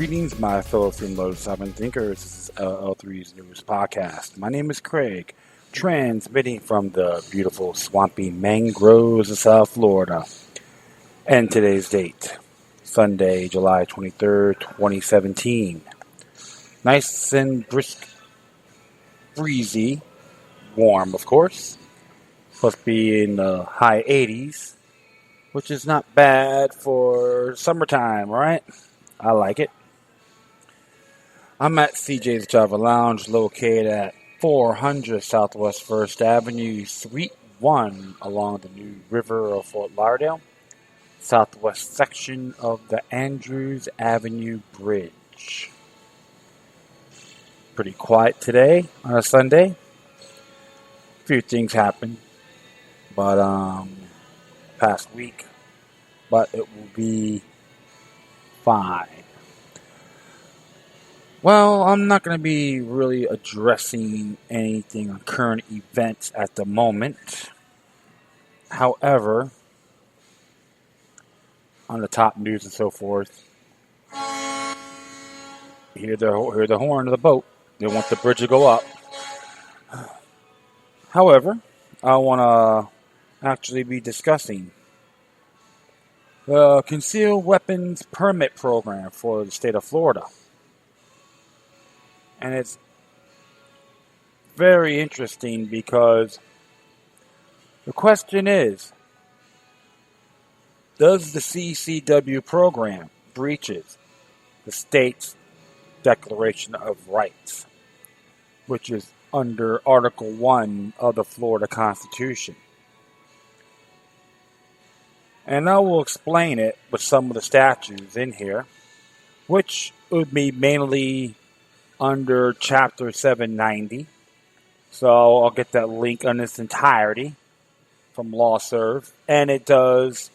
Greetings, my fellow freeloaders and thinkers. This is LL3's News Podcast. My name is Craig, transmitting from the beautiful swampy mangroves of South Florida. And today's date, Sunday, July 23rd, 2017. Nice and brisk, breezy, warm, of course. Supposed to be in the high 80s, which is not bad for summertime, right? I like it. I'm at CJ's Java Lounge, located at 400 Southwest 1st Avenue, Suite 1, along the New River of Fort Lauderdale, southwest section of the Andrews Avenue Bridge. Pretty quiet today on a Sunday. A few things happened, but past week, but it will be fine. Well, I'm not going to be really addressing anything on current events at the moment. However, on the top news and so forth, hear the horn of the boat. They want the bridge to go up. However, I want to actually be discussing the concealed weapons permit program for the state of Florida. And it's very interesting because the question is, does the CCW program breaches the state's Declaration of Rights, which is under Article 1 of the Florida Constitution? And I will explain it with some of the statutes in here, which would be mainly under Chapter 790. So I'll get that link on its entirety from LawServe. And it does,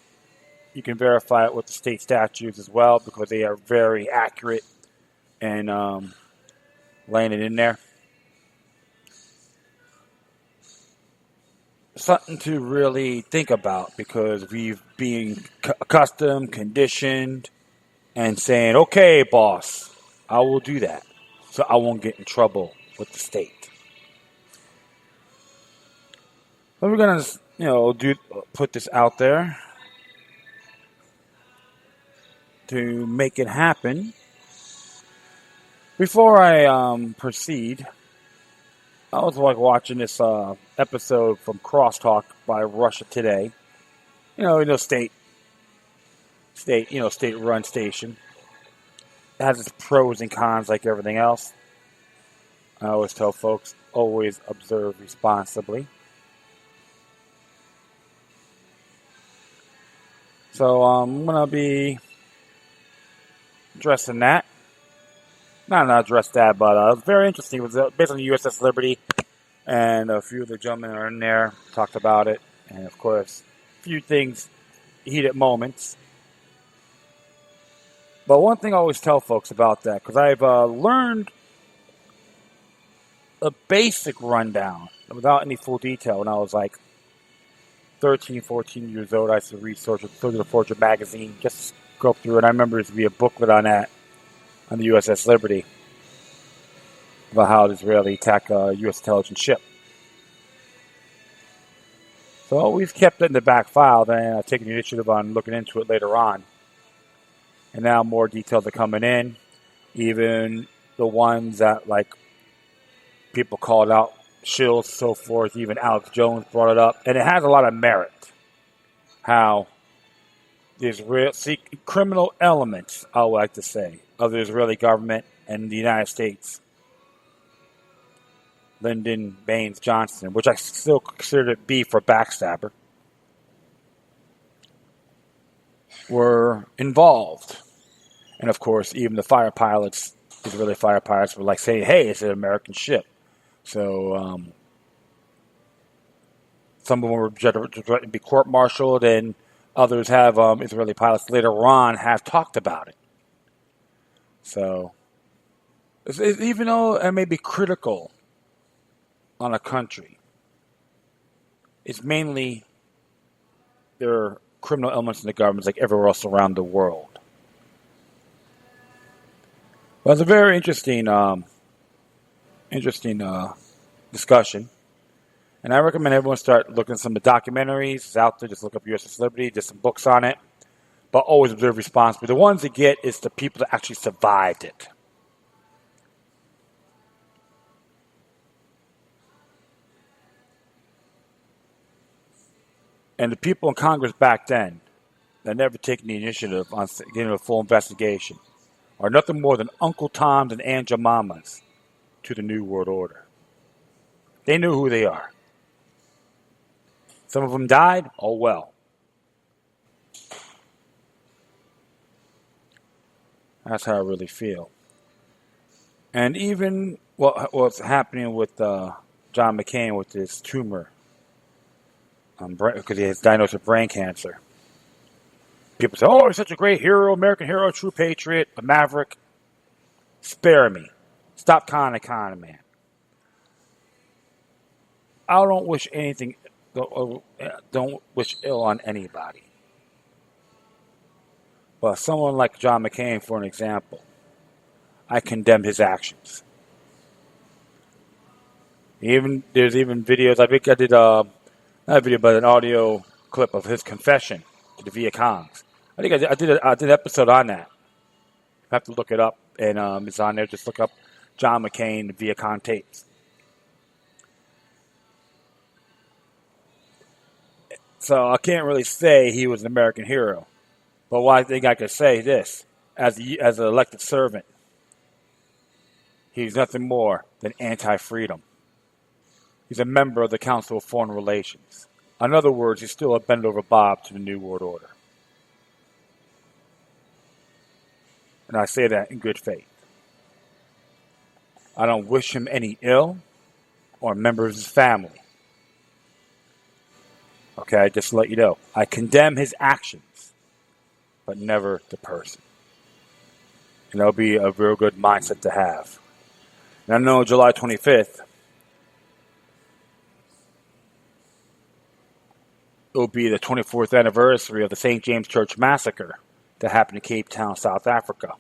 you can verify it with the state statutes as well, because they are very accurate and laying it in there. Something to really think about, because we've been accustomed, conditioned, and saying, okay, boss, I will do that, so I won't get in trouble with the state. So we're going to, put this out there to make it happen. Before I proceed, I was watching this episode from Crosstalk by Russia Today. State-run station. It has its pros and cons like everything else. I always tell folks, always observe responsibly. So I'm going to be addressing that. Not address that, but it was very interesting. It was based on the USS Liberty, and a few of the gentlemen are in there, talked about it, and of course, a few things, heated moments. But one thing I always tell folks about that, because I've learned a basic rundown without any full detail when I was like 13, 14 years old. I used to research through the Fortune magazine, just go through it. I remember there used to be a booklet on that, on the USS Liberty, about how the Israeli attacked a U.S. intelligence ship. So we've kept it in the back file, then I've taken the initiative on looking into it later on. And now more details are coming in, even the ones that, like, people called out, shills, so forth, even Alex Jones brought it up. And it has a lot of merit, how there's criminal elements, I would like to say, of the Israeli government and the United States. Lyndon Baines Johnson, which I still consider to be for backstabber, were involved. And of course, even the fighter pilots, Israeli fighter pilots, were like saying, hey, it's an American ship. So some of them were threatened to be court-martialed, and others have, Israeli pilots later on have talked about it. So, even though it may be critical on a country, it's mainly there are criminal elements in the government like everywhere else around the world. Well, it's a very interesting, discussion, and I recommend everyone start looking at some of the documentaries. It's out there. Just look up U.S. Liberty. Just some books on it, but always observe responsibly. The ones that get is the people that actually survived it. And the people in Congress back then that never taken the initiative on getting a full investigation are nothing more than Uncle Toms and Aunt Jemimas to the New World Order. They knew who they are. Some of them died. Oh well. That's how I really feel. And even what's happening with John McCain with his tumor, because he has diagnosed with brain cancer. People say, "Oh, he's such a great hero, American hero, true patriot, a maverick." Spare me. Stop calling a man. I don't wish anything. Don't wish ill on anybody. But someone like John McCain, for an example, I condemn his actions. There's even videos. I think I did not a video, but an audio clip of his confession to the Viet Congs. I think I did an episode on that. You have to look it up, and it's on there. Just look up John McCain, the Viet Cong tapes. So I can't really say he was an American hero, but what I think I could say this: as an elected servant, he's nothing more than anti-freedom. He's a member of the Council of Foreign Relations. In other words, he's still a bend-over Bob to the New World Order. And I say that in good faith. I don't wish him any ill or members of his family. Okay, just to let you know. I condemn his actions, but never the person. And that'll be a real good mindset to have. And I know July 25th, it will be the 24th anniversary of the St. James Church Massacre that happened in Cape Town, South Africa.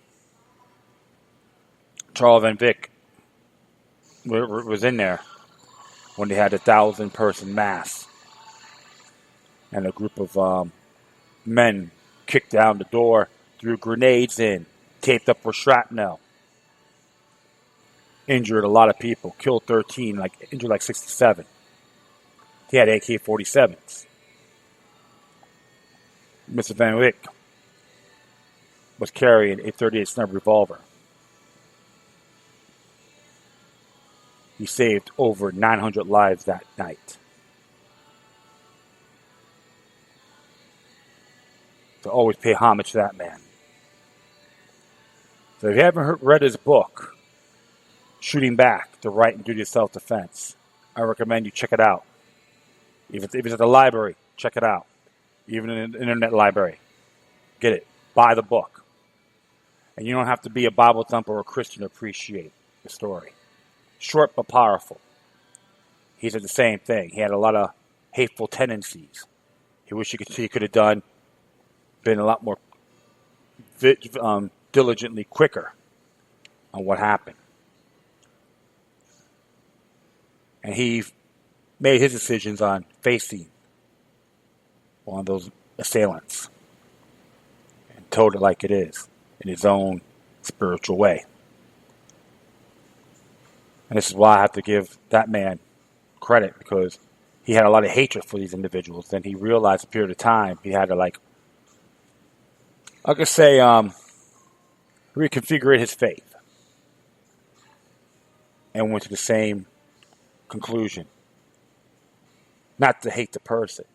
Charles Van Vick was in there when they had a 1,000-person mass. And a group of men kicked down the door, threw grenades in, taped up with shrapnel. Injured a lot of people, killed 13, injured 67. He had AK-47s. Mr. Van Wyck was carrying a .38 snub revolver. He saved over 900 lives that night. So always pay homage to that man. So if you haven't read his book, Shooting Back, The Right and Duty of Self-Defense, I recommend you check it out. If it's at the library, check it out. Even in the internet library. Get it. Buy the book. And you don't have to be a Bible thumper or a Christian to appreciate the story. Short but powerful. He said the same thing. He had a lot of hateful tendencies. He wished he could have been a lot more diligently quicker on what happened. And he made his decisions on facing one of those assailants and told it like it is in his own spiritual way. And this is why I have to give that man credit, because he had a lot of hatred for these individuals. Then he realized a period of time he had to reconfigure his faith, and went to the same conclusion. Not to hate the person,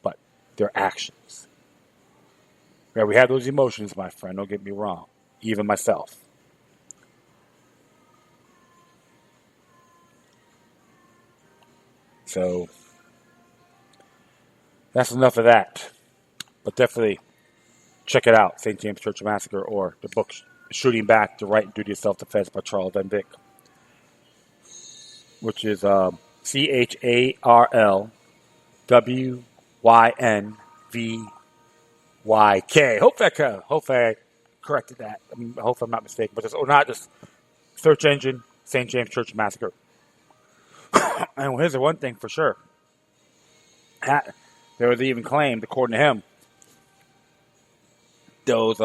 but their actions. Yeah, we have those emotions, my friend, don't get me wrong. Even myself. So, that's enough of that. But definitely check it out, St. James Church Massacre, or the book Shooting Back, The Right and Duty of Self-Defense by Charles Van Vick, which is CharlesWynvyk. Hopefully I corrected that. I mean, hopefully I'm not mistaken, but not just search engine, St. James Church Massacre. And here's the one thing for sure. There was even claimed, according to him, those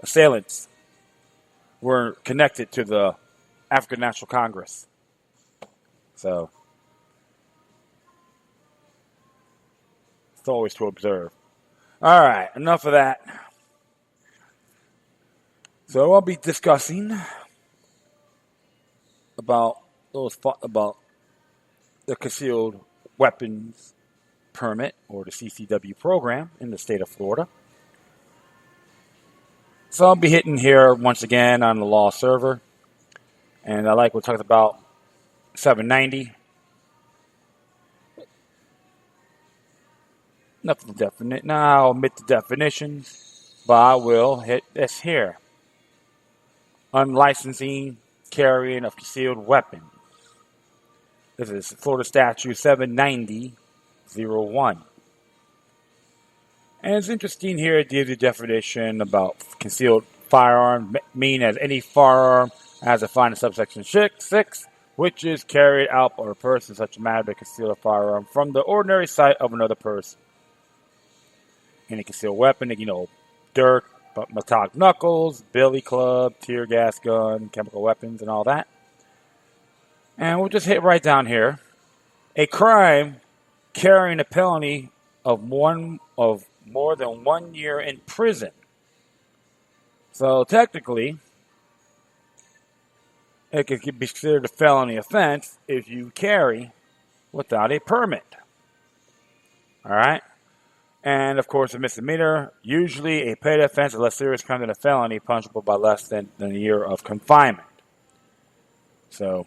assailants were connected to the African National Congress. So, it's always to observe. All right, enough of that. So I'll be discussing about the concealed weapons permit, or the CCW program in the state of Florida. So I'll be hitting here once again on the law server, and I like what talks about 790. Nothing definite. Now I'll omit the definitions, but I will hit this here. Unlicensing carrying of concealed weapons. This is Florida Statute 790-01. And it's interesting here, it gives you a definition about concealed firearm, mean as any firearm as defined in subsection 6, which is carried out by a person in such a manner to conceal a firearm from the ordinary sight of another person. Any concealed weapon, dirt, metallic knuckles, billy club, tear gas gun, chemical weapons, and all that. And we'll just hit right down here. A crime carrying a penalty of more than 1 year in prison. So technically, it could be considered a felony offense if you carry without a permit. All right? And, of course, a misdemeanor, usually a paid offense, a less serious crime than a felony, punishable by less than a year of confinement. So,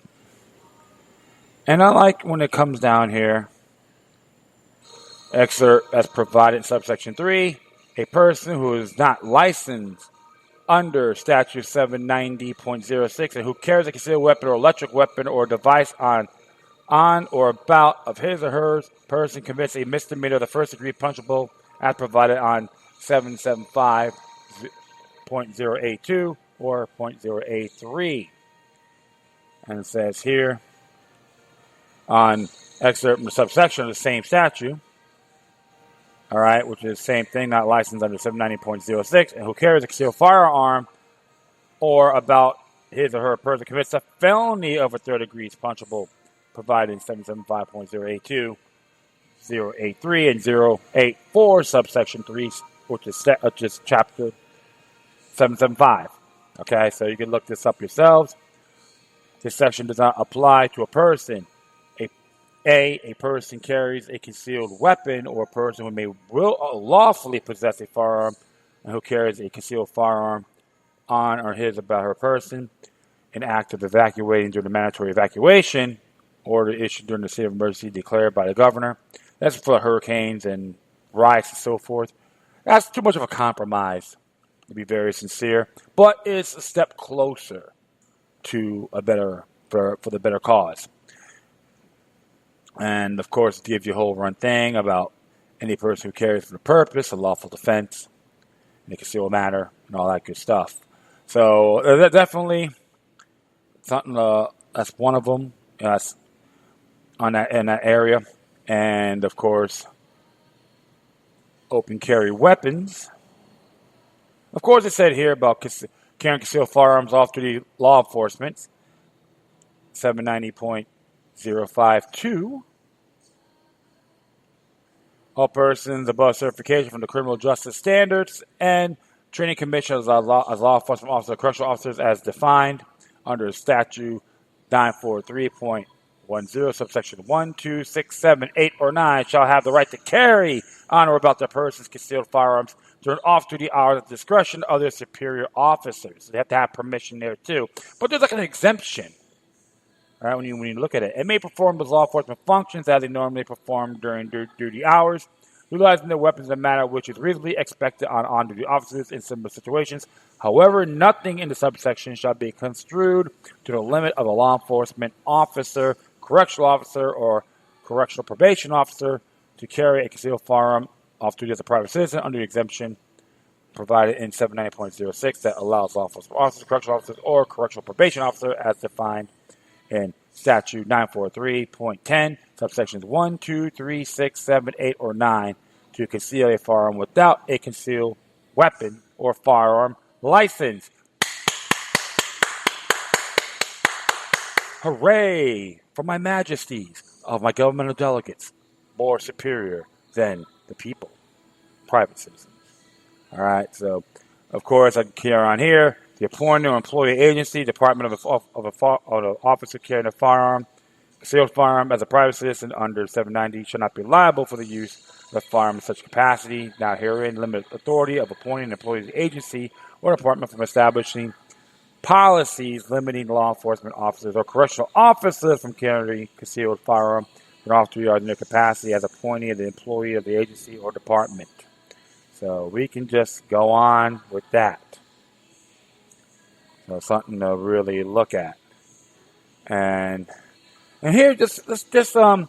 and I like when it comes down here, excerpt as provided in subsection 3, a person who is not licensed under statute 790.06 and who carries a concealed weapon or electric weapon or device on or about of his or her person commits a misdemeanor of the first degree punishable as provided on 775.082 or .083. And it says here on excerpt from the subsection of the same statute, all right, which is the same thing, not licensed under 790.06, and who carries a concealed firearm or about his or her person commits a felony of a third degree punishable provided in 775.082, 083, and 084, subsection 3, which is chapter 775. Okay, so you can look this up yourselves. This section does not apply to a person. A person carries a concealed weapon, or a person who may lawfully possess a firearm and who carries a concealed firearm on or his about her person, an act of evacuating during the mandatory evacuation order issued during the state of emergency declared by the governor. That's for hurricanes and riots and so forth. That's too much of a compromise, to be very sincere, but it's a step closer to for the better cause. And of course, it gives you a whole run thing about any person who carries for the purpose, a lawful defense, in a concealed matter, and all that good stuff. So that definitely something. That's one of them. That's in that area, and of course, open carry weapons. Of course, it said here about carrying concealed firearms off duty law enforcement. 790.052. All persons above certification from the Criminal Justice Standards and Training Commission as law enforcement officers or correctional officers as defined under Statute 943.10, subsection 1, 2, 6, 7, 8, or 9 shall have the right to carry on or about their persons concealed firearms during off-duty hours at the discretion of their superior officers. So they have to have permission there too. But there's like an exemption. All right, when you look at it, it may perform those law enforcement functions as they normally perform during duty hours, utilizing their weapons in a manner which is reasonably expected on-duty officers in similar situations. However, nothing in the subsection shall be construed to the limit of a law enforcement officer, correctional officer, or correctional probation officer to carry a concealed firearm off duty as a private citizen under the exemption provided in 790.06 that allows law enforcement officers, correctional officers, or correctional probation officer as defined in Statute 943.10, subsections 1, 2, 3, 6, 7, 8, or 9 to conceal a firearm without a concealed weapon or firearm license. Hooray for my majesties of my governmental delegates, more superior than the people, private citizens. All right, so of course I can carry on here. The appointed or employee agency, department of an officer carrying a firearm, concealed firearm as a private citizen under 790 shall not be liable for the use of the firearm in such capacity. Now herein limited authority of appointing an employee agency or department from establishing policies limiting law enforcement officers or correctional officers from carrying concealed firearm and off 2 yards in their capacity as appointee of the employee of the agency or department. So we can just go on with that. So something to really look at. And here, it's a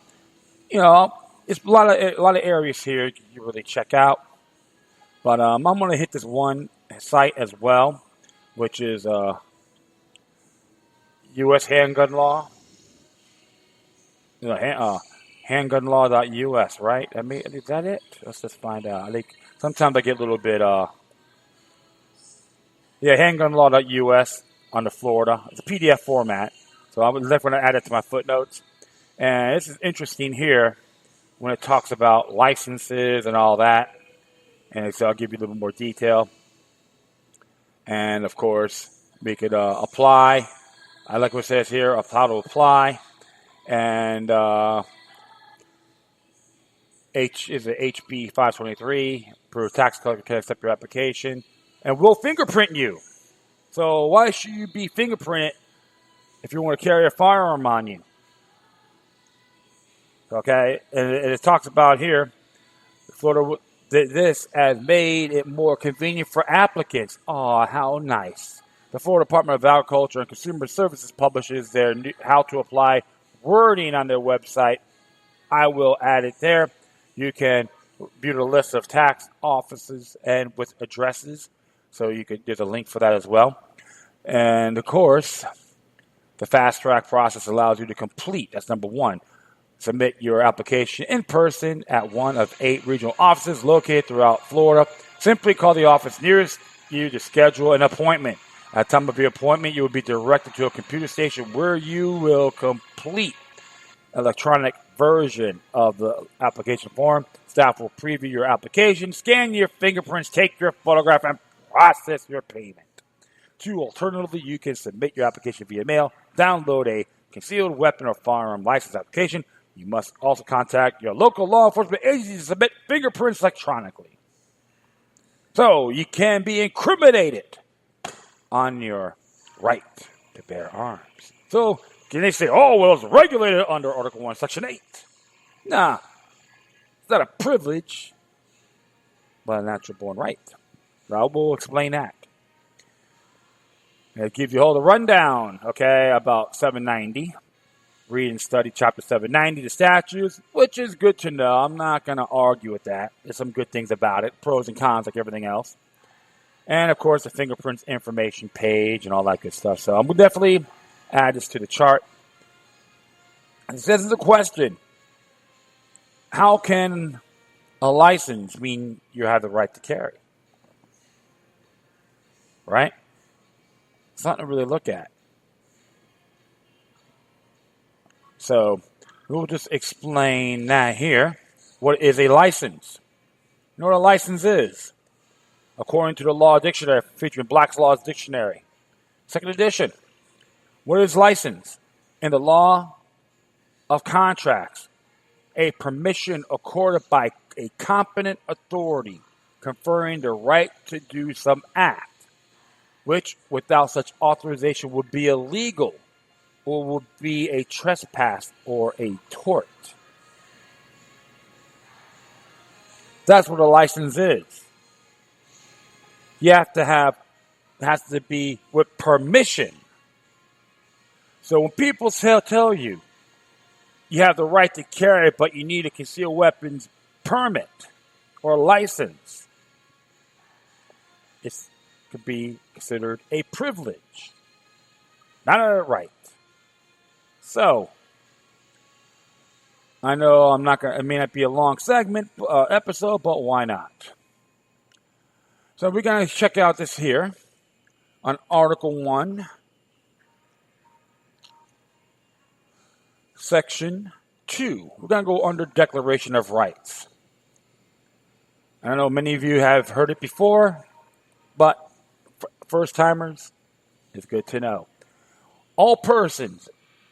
lot of areas here you really check out. But I'm going to hit this one site as well, which is U.S. Handgun Law. Handgunlaw.us, right? I mean, is that it? Let's just find out. I think sometimes I get a little bit, handgunlaw.us on the Florida. It's a PDF format, so I'm definitely going to add it to my footnotes. And this is interesting here when it talks about licenses and all that. And so I'll give you a little more detail. And, of course, we could apply. I like what it says here, of how to apply. And H is a HB 523. Approved tax collector can accept your application. And we'll fingerprint you. So why should you be fingerprinted if you want to carry a firearm on you? Okay? And it talks about here, Florida, this has made it more convenient for applicants. Oh, how nice. The Florida Department of Agriculture and Consumer Services publishes their new how to apply wording on their website. I will add it there. You can view the list of tax offices and with addresses. So there's a link for that as well. And of course, the fast track process allows you to complete. That's number one. Submit your application in person at one of 8 regional offices located throughout Florida. Simply call the office nearest you to schedule an appointment. At the time of your appointment, you will be directed to a computer station where you will complete electronic version of the application form. Staff will preview your application, scan your fingerprints, take your photograph, and process your payment. 2, alternatively, you can submit your application via mail, download a concealed weapon or firearm license application. You must also contact your local law enforcement agency to submit fingerprints electronically. So you can be incriminated on your right to bear arms. So can they say, oh, well, it's regulated under Article 1, Section 8? Nah, it's not a privilege, but a natural-born right. I will explain that. I'll give you all the rundown, okay, about 790. Read and study Chapter 790, the statutes, which is good to know. I'm not going to argue with that. There's some good things about it, pros and cons like everything else. And, of course, the fingerprints information page and all that good stuff. So I'm going to definitely add this to the chart. And it says, there's a question. How can a license mean you have the right to carry? Right? Something to really look at. So we'll just explain that here. What is a license? You know what a license is? According to the Law Dictionary, featuring Black's Law's Dictionary, 2nd edition. What is license? In the law of contracts, a permission accorded by a competent authority conferring the right to do some act, which without such authorization would be illegal or would be a trespass or a tort. That's what a license is. You have to have, it has to be with permission. So when people tell you, you have the right to carry, but you need a concealed weapons permit or license, it could be considered a privilege, not a right. So, I know it may not be a long segment, episode, but why not? So we're going to check out this here on Article 1, Section 2. We're going to go under Declaration of Rights. I know many of you have heard it before, but first-timers, it's good to know. All persons,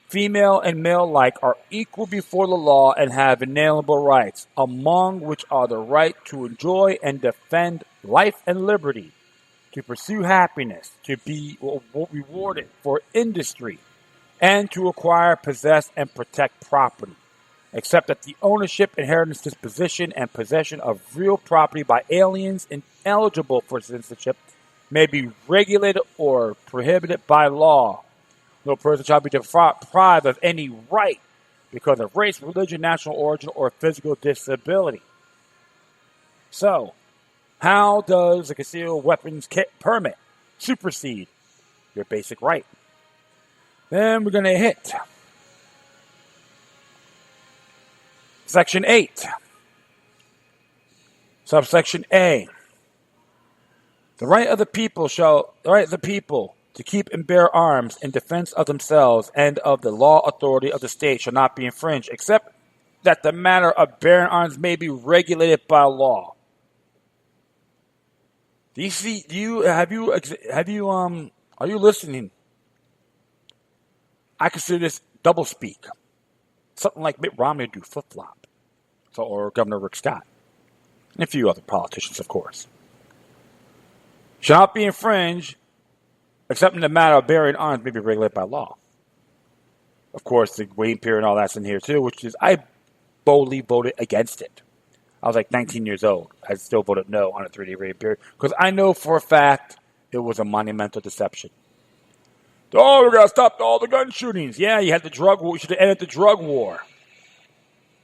female and male alike, are equal before the law and have inalienable rights, among which are the right to enjoy and defend life and liberty, to pursue happiness, to be rewarded for industry, and to acquire, possess, and protect property, except that the ownership, inheritance, disposition, and possession of real property by aliens ineligible for citizenship may be regulated or prohibited by law. No person shall be deprived of any right because of race, religion, national origin, or physical disability. So, how does a concealed weapons permit supersede your basic right? Then we're going to hit Section 8, subsection A. The right of the people to keep and bear arms in defense of themselves and of the law authority of the state shall not be infringed, except that the matter of bearing arms may be regulated by law. Do you see? Are you listening? I consider this double speak. Something like Mitt Romney do flip-flop. Or Governor Rick Scott. And a few other politicians, of course. Shall not be infringed, except in the matter of bearing arms may be regulated by law. Of course, the waiting period and all that's in here too, which is, I boldly voted against it. I was like 19 years old. I still voted no on a 3-day waiting period, because I know for a fact it was a monumental deception. Oh, we're going to stop all the gun shootings. Yeah, you had the drug war. You should have ended the drug war.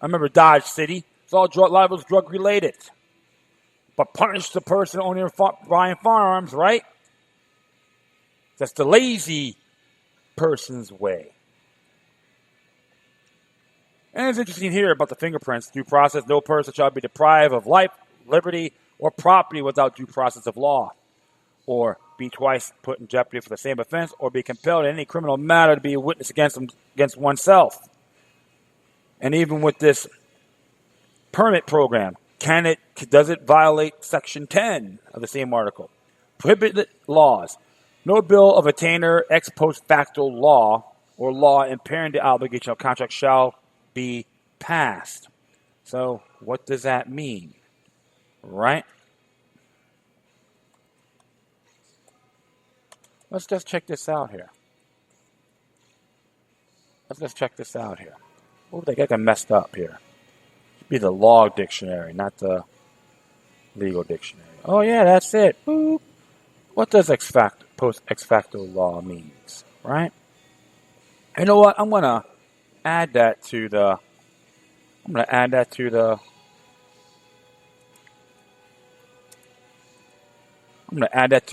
I remember Dodge City. It's all a lot of it was drug related. But punish the person owning buying firearms, right? That's the lazy person's way. And it's interesting here about the fingerprints. Due process, no person shall be deprived of life, liberty, or property without due process of law, or be twice put in jeopardy for the same offense, or be compelled in any criminal matter to be a witness against oneself. And even with this permit program, does it violate Section 10 of the same article? Prohibited laws. No bill of attainder ex post facto law or law impairing the obligation of contract shall be passed. So what does that mean? Right? Let's just check this out here. Oh, they got messed up here. It should be the law dictionary, not the legal dictionary. Oh, yeah, that's it. Boop. What does post ex facto law means, right? You know what? I'm going to add that to the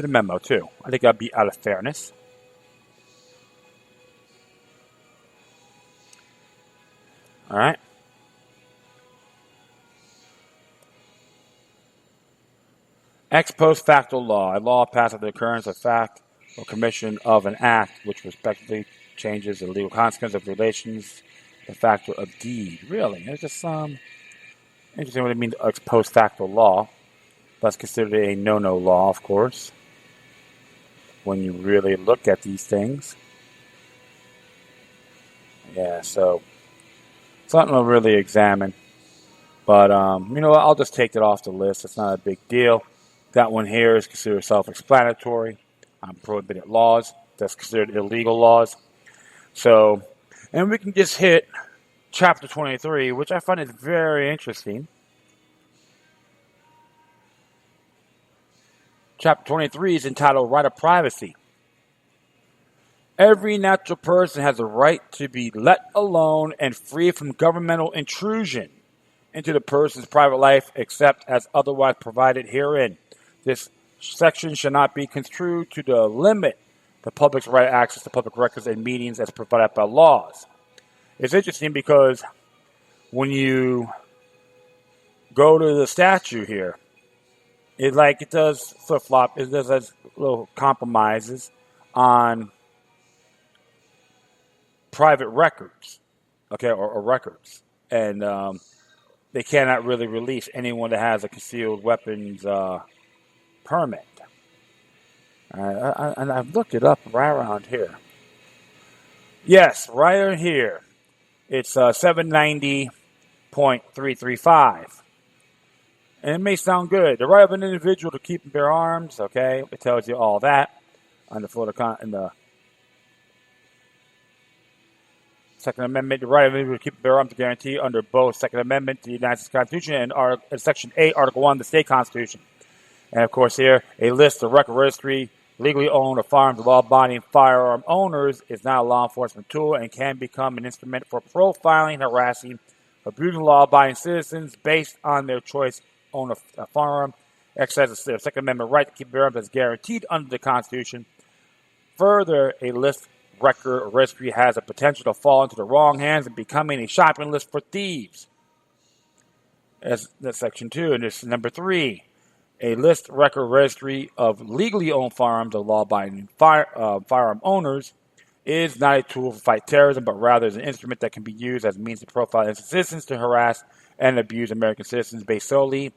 memo, too. I think that'd be out of fairness. All right. Ex post facto law. A law passed after the occurrence of fact or commission of an act which respectively changes the legal consequence of relations, the factor of deed. Really? There's just some interesting what it means, ex post facto law. That's considered a no-no law, of course, when you really look at these things. Yeah, so something to really examine. But, you know what? I'll just take it off the list. It's not a big deal. That one here is considered self-explanatory. Prohibited laws. That's considered illegal laws. So, and we can just hit Chapter 23, which I find is very interesting. Chapter 23 is entitled Right of Privacy. Every natural person has a right to be let alone and free from governmental intrusion into the person's private life except as otherwise provided herein. This section should not be construed to limit the public's right of access to public records and meetings as provided by laws. It's interesting because when you go to the statute here, it does flip-flop. It does little compromises on private records, okay, or records. And they cannot really release anyone that has a concealed weapons permit. And I've looked it up right around here. Yes, right here. It's 790.335. And it may sound good. The right of an individual to keep and bear arms, okay? It tells you all that on the in the Second Amendment. The right of an individual to keep and bear arms is guaranteed under both Second Amendment to the United States Constitution and Section 8, Article 1 of the State Constitution. And, of course, here, a list of record registry legally owned or firearms of law-abiding firearm owners is not a law enforcement tool and can become an instrument for profiling, harassing, abusing law-abiding citizens based on their choice to own a firearm. Exercise their Second Amendment right to keep bear arms as guaranteed under the Constitution. Further, a list record or registry has a potential to fall into the wrong hands and becoming a shopping list for thieves. That's Section 2. And this is number 3. A list record registry of legally owned firearms of law-abiding firearm owners is not a tool to fight terrorism, but rather is an instrument that can be used as a means to profile innocent citizens, to harass and abuse American citizens based solely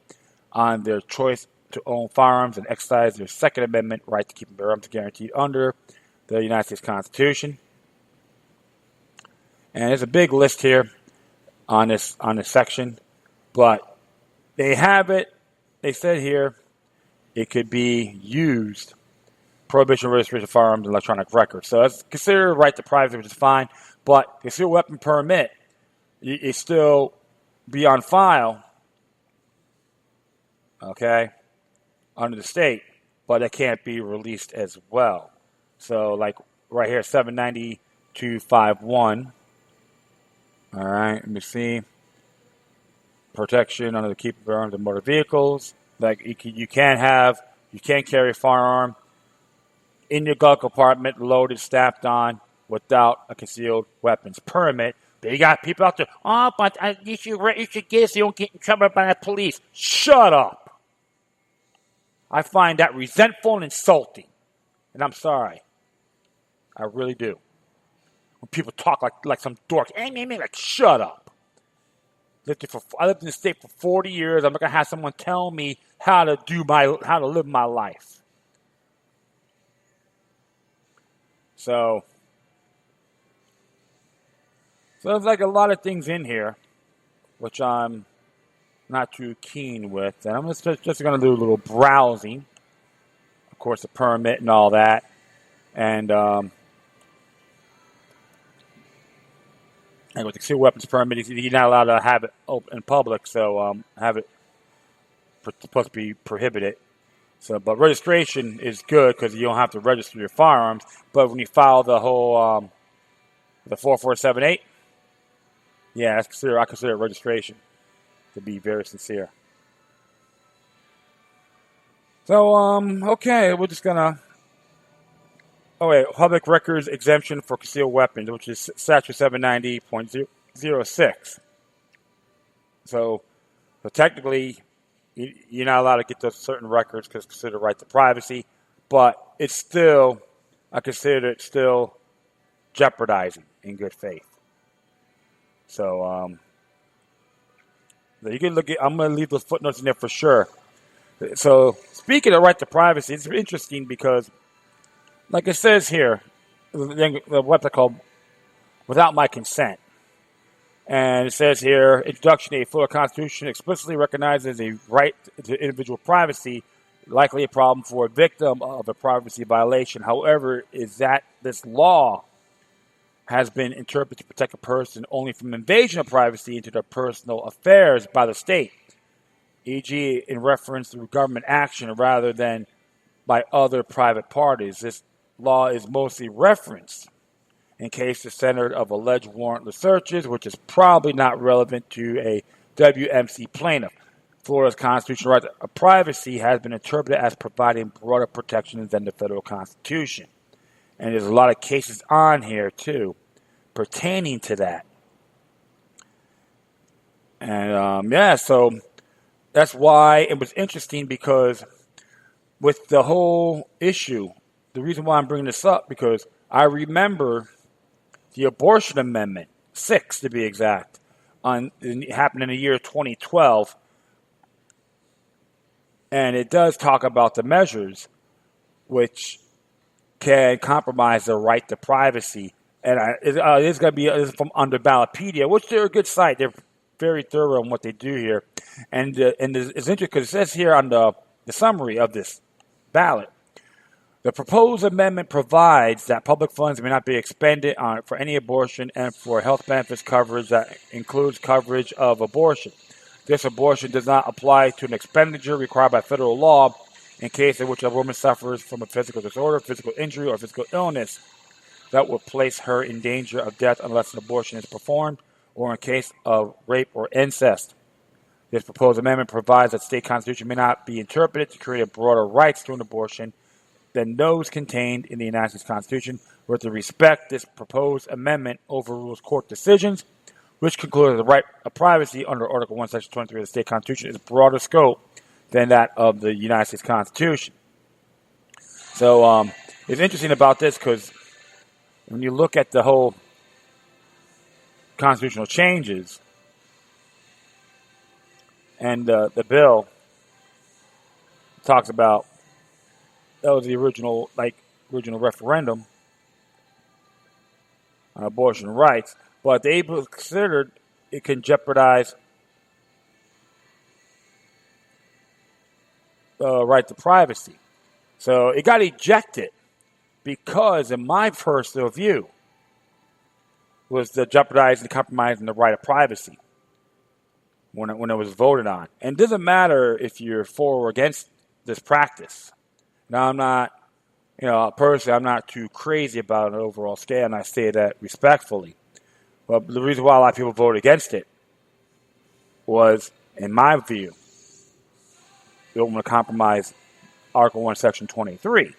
on their choice to own firearms and exercise their Second Amendment right to keep and bear arms guaranteed under the United States Constitution. And there's a big list here on this section, but they have it. They said here it could be used, prohibition, registration of firearms, and electronic records. So it's considered a right to privacy, which is fine, but concealed weapon permit, it still be on file, okay, under the state, but it can't be released as well. So like right here, 792.51. All right, let me see. Protection under the keep of arms and motor vehicles. Like you can't carry a firearm in your glove compartment, loaded, strapped on, without a concealed weapons permit. But you got people out there. Oh, but you should get it so you don't get in trouble by the police. Shut up. I find that resentful and insulting, and I'm sorry. I really do. When people talk like some dork, like shut up. I lived in the state for 40 years. I'm not gonna have someone tell me how to live my life. So there's like a lot of things in here, which I'm not too keen with, and I'm just gonna do a little browsing. Of course, the permit and all that, and with the concealed weapons permit, you're not allowed to have it open in public, so have it supposed to be prohibited. So, but registration is good because you don't have to register your firearms. But when you file the whole the 4478, yeah, I consider registration, to be very sincere. So, okay, we're just gonna. Oh wait, public records exemption for concealed weapons, which is Statute 790.06. So technically, you're not allowed to get those certain records because it's considered right to privacy, but it's still, I consider it still jeopardizing in good faith. So you can look at. I'm going to leave those footnotes in there for sure. So speaking of right to privacy, it's interesting because, like it says here, the website called Without My Consent. And it says here, introduction to a Florida Constitution explicitly recognizes a right to individual privacy, likely a problem for a victim of a privacy violation. However, is that this law has been interpreted to protect a person only from invasion of privacy into their personal affairs by the state, e.g. in reference to government action rather than by other private parties. This law is mostly referenced in cases centered of alleged warrantless searches, which is probably not relevant to a WMC plaintiff. Florida's constitutional right of privacy has been interpreted as providing broader protections than the federal Constitution. And there's a lot of cases on here, too, pertaining to that. And, so that's why it was interesting, because with the whole issue, the reason why I'm bringing this up, because I remember the Abortion Amendment, 6 to be exact, it happened in the year 2012, and it does talk about the measures which can compromise the right to privacy. And it's going to be from under Ballotpedia, which they're a good site. They're very thorough in what they do here. And it's interesting because it says here on the summary of this ballot, the proposed amendment provides that public funds may not be expended for any abortion and for health benefits coverage that includes coverage of abortion. This abortion does not apply to an expenditure required by federal law in case in which a woman suffers from a physical disorder, physical injury, or physical illness that would place her in danger of death unless an abortion is performed, or in case of rape or incest. This proposed amendment provides that state constitution may not be interpreted to create broader rights to an abortion than those contained in the United States Constitution. With respect, this proposed amendment overrules court decisions, which conclude that the right of privacy under Article 1, Section 23 of the state constitution is broader scope than that of the United States Constitution. So it's interesting about this because when you look at the whole constitutional changes and the bill talks about, that was the original referendum on abortion rights, but they considered it can jeopardize the right to privacy. So it got ejected because, in my personal view, was the jeopardizing and compromising the right of privacy when it was voted on. And it doesn't matter if you're for or against this practice. Now, I'm not, personally, I'm not too crazy about an overall scale, and I say that respectfully. But the reason why a lot of people voted against it was, in my view, they don't want to compromise Article 1, Section 23.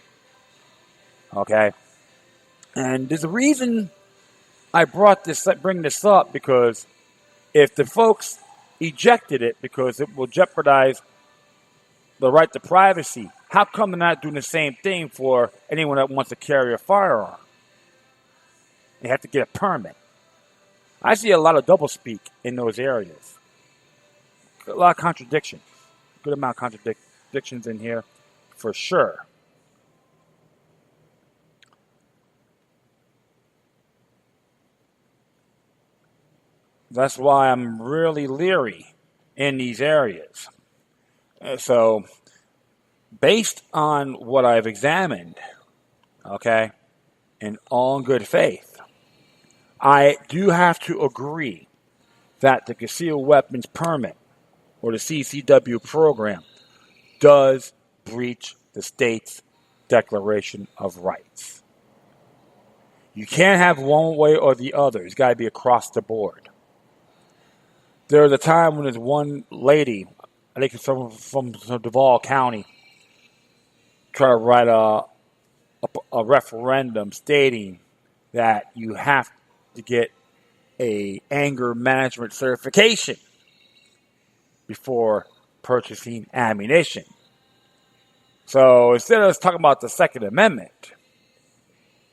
Okay? And there's a reason I bring this up, because if the folks ejected it because it will jeopardize the right to privacy, how come they're not doing the same thing for anyone that wants to carry a firearm? They have to get a permit. I see a lot of doublespeak in those areas. A lot of contradictions. Good amount of contradictions in here, for sure. That's why I'm really leery in these areas. So, based on what I've examined, okay, in all good faith, I do have to agree that the concealed weapons permit, or the CCW program, does breach the state's Declaration of Rights. You can't have one way or the other. It's got to be across the board. There was a time when there's one lady, I think it's from Duval County, try to write a referendum stating that you have to get a anger management certification before purchasing ammunition. So instead of us talking about the Second Amendment,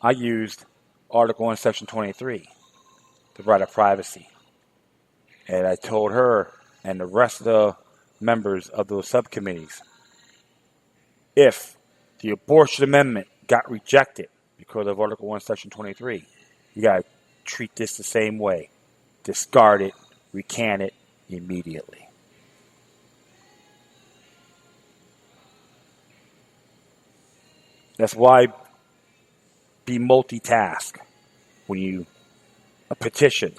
I used Article 1, Section 23, the right of privacy. And I told her and the rest of the members of those subcommittees, if the Abortion Amendment got rejected because of Article 1, Section 23, you got to treat this the same way. Discard it, recant it immediately. That's why be multitask when you petition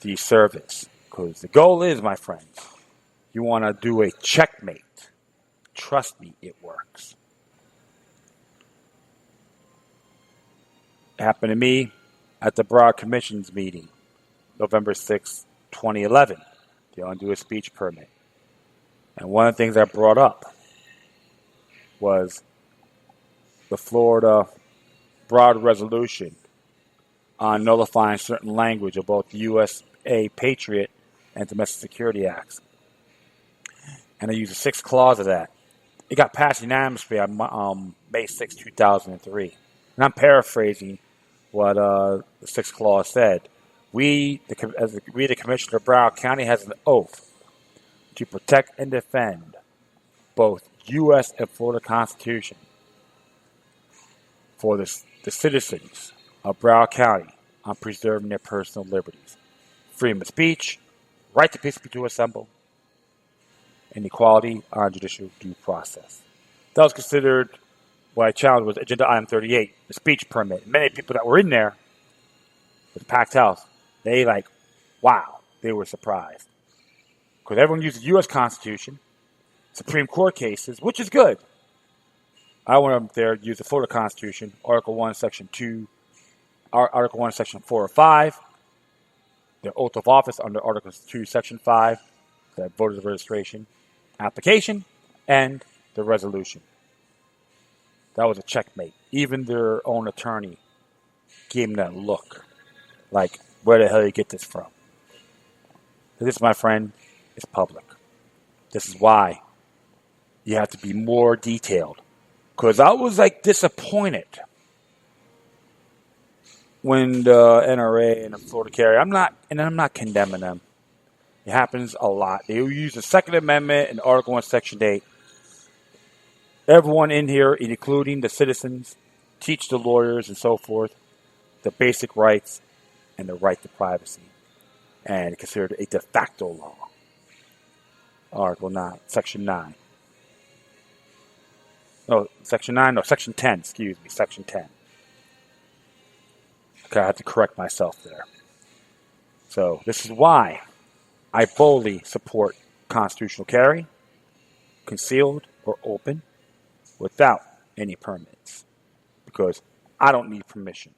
the service. Because the goal is, my friends, you want to do a checkmate. Trust me, it works. It happened to me at the Broad Commission's meeting, November 6, 2011. They undo a speech permit. And one of the things I brought up was the Florida broad resolution on nullifying certain language of both the USA Patriot and Domestic Security Acts. And I used the sixth clause of that. It got passed unanimously on May 6, 2003. And I'm paraphrasing what the sixth clause said. We, the Commissioner of Broward County, has an oath to protect and defend both U.S. and Florida Constitution for the citizens of Broward County on preserving their personal liberties, freedom of speech, right to peacefully to assemble, and equality on judicial due process. That was considered what I challenged was Agenda Item 38, the speech permit. Many people that were in there with the packed house, they they were surprised. Because everyone used the U.S. Constitution, Supreme Court cases, which is good. I went up there to use the Florida Constitution, Article 1, Section 2, Article 1, Section 4 or 5, the oath of office under Article 2, Section 5, the voters registration application, and the resolution. That was a checkmate. Even their own attorney gave them that look. Like, where the hell did you get this from? This, my friend, is public. This is why you have to be more detailed. Because I was disappointed when the NRA and the FloridaCarry, I'm not condemning them. It happens a lot. They use the Second Amendment and Article 1, Section 8. Everyone in here, including the citizens, teach the lawyers and so forth the basic rights and the right to privacy. And considered a de facto law. Article 9, Section 9. No, Section 9, no, Section 10, excuse me, Section 10. Okay, I have to correct myself there. So, this is why I boldly support constitutional carry, concealed or open, without any permits. Because I don't need permission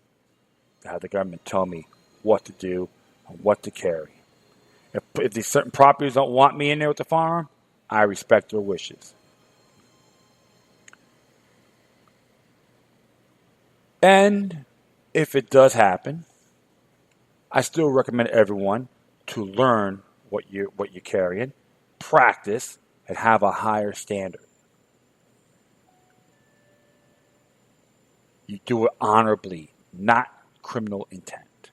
to have the government tell me what to do and what to carry. If these certain properties don't want me in there with the firearm, I respect their wishes. And if it does happen, I still recommend everyone to learn what you're carrying, practice, and have a higher standard. You do it honorably, not criminal intent.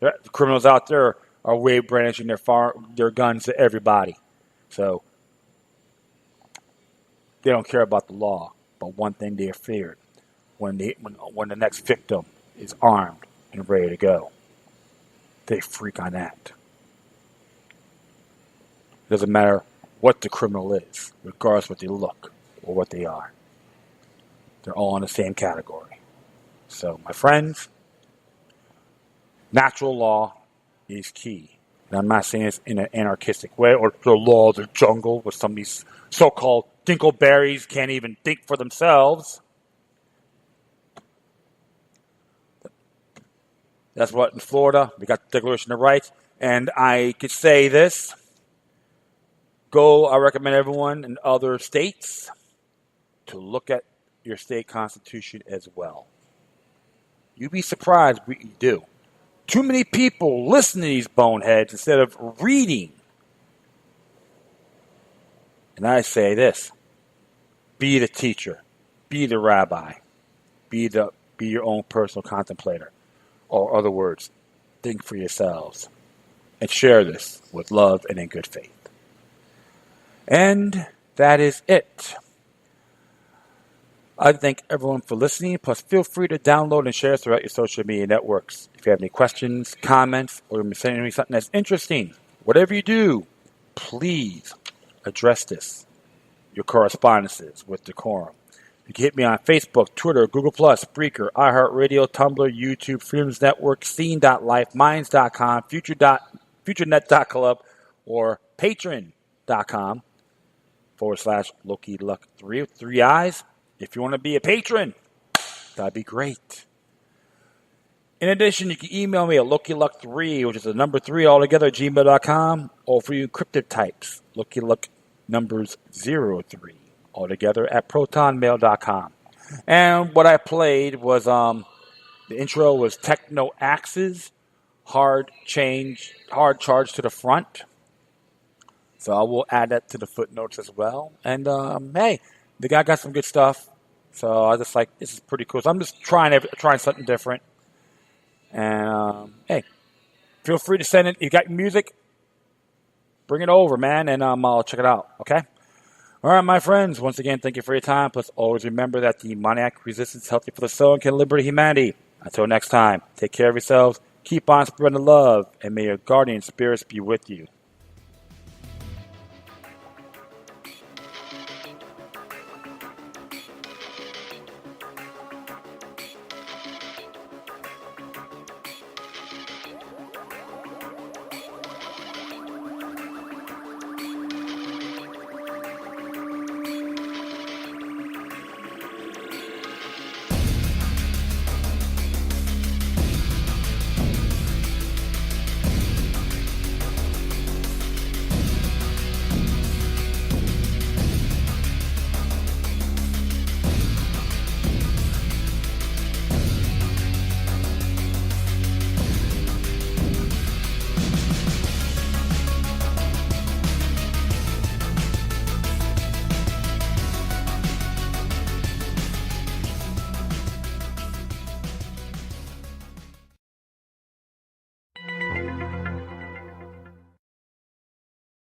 The criminals out there are wave brandishing their guns to everybody. So they don't care about the law. But one thing they are feared, when the next victim is armed and ready to go, they freak on that. It doesn't matter what the criminal is, regardless of what they look or what they are. They're all in the same category. So, my friends, natural law is key. And I'm not saying this in an anarchistic way or the law of the jungle where some of these so-called dingleberries can't even think for themselves. That's what in Florida, we got the Declaration of Rights. And I could say this. I recommend everyone in other states to look at your state constitution as well. You'd be surprised what you do. Too many people listen to these boneheads instead of reading. And I say this. Be the teacher. Be the rabbi. Be your own personal contemplator. Or other words, think for yourselves. And share this with love and in good faith. And that is it. I thank everyone for listening. Plus, feel free to download and share throughout your social media networks. If you have any questions, comments, or you're sending me something that's interesting, whatever you do, please address this. Your correspondences with decorum. You can hit me on Facebook, Twitter, Google+, Spreaker, iHeartRadio, Tumblr, YouTube, Freedoms Network, Scene.life, Minds.com, FutureNet.club, or Patreon.com/LokiLuck3 with 3 eyes. If you want to be a patron, that'd be great. In addition, you can email me at LokiLuck3, which is the number 3 altogether at gmail.com, or for you encrypted types, LokiLuck numbers 03 altogether at protonmail.com. And what I played was the intro was TechnoAxe's hard charge to the front. So I will add that to the footnotes as well. And hey, the guy got some good stuff. So I just like, this is pretty cool. So I'm just trying something different. And hey, feel free to send it. You got music, bring it over, man, and I'll check it out. Okay. All right, my friends. Once again, thank you for your time. Plus, always remember that demoniac resistance is healthy for the soul and can liberate humanity. Until next time, take care of yourselves. Keep on spreading the love, and may your guardian spirits be with you.